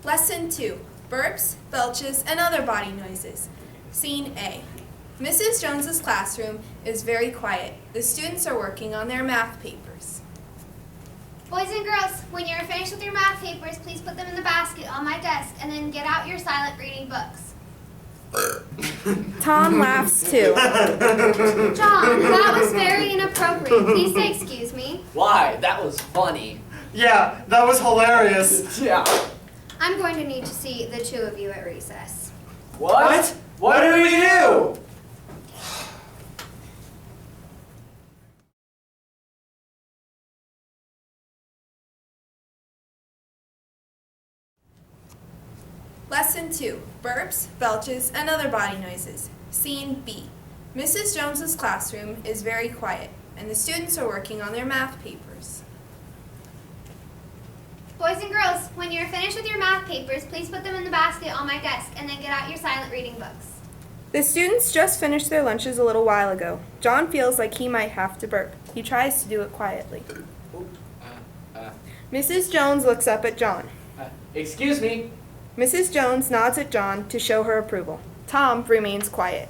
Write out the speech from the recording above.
Lesson 2, Burps, Belches, and Other Body Noises. Scene A. Mrs. Jones's classroom is very quiet. The students are working on their math papers. Boys and girls, when you're finished with your math papers, please put them in the basket on my desk and then get out your silent reading books. Tom laughs too. John, that was very inappropriate. Please say excuse me. Why? That was funny. Yeah, that was hilarious. Yeah. I'm going to need to see the two of you at recess. What? What did we do? Lesson 2, Burps, Belches, and Other Body Noises. Scene B. Mrs. Jones's classroom is very quiet, and the students are working on their math papers. Boys and girls, when you're finished with your math papers, please put them in the basket on my desk and then get out your silent reading books. The students just finished their lunches a little while ago. John feels like he might have to burp. He tries to do it quietly. Mrs. Jones looks up at John. Excuse me. Mrs. Jones nods at John to show her approval. Tom remains quiet.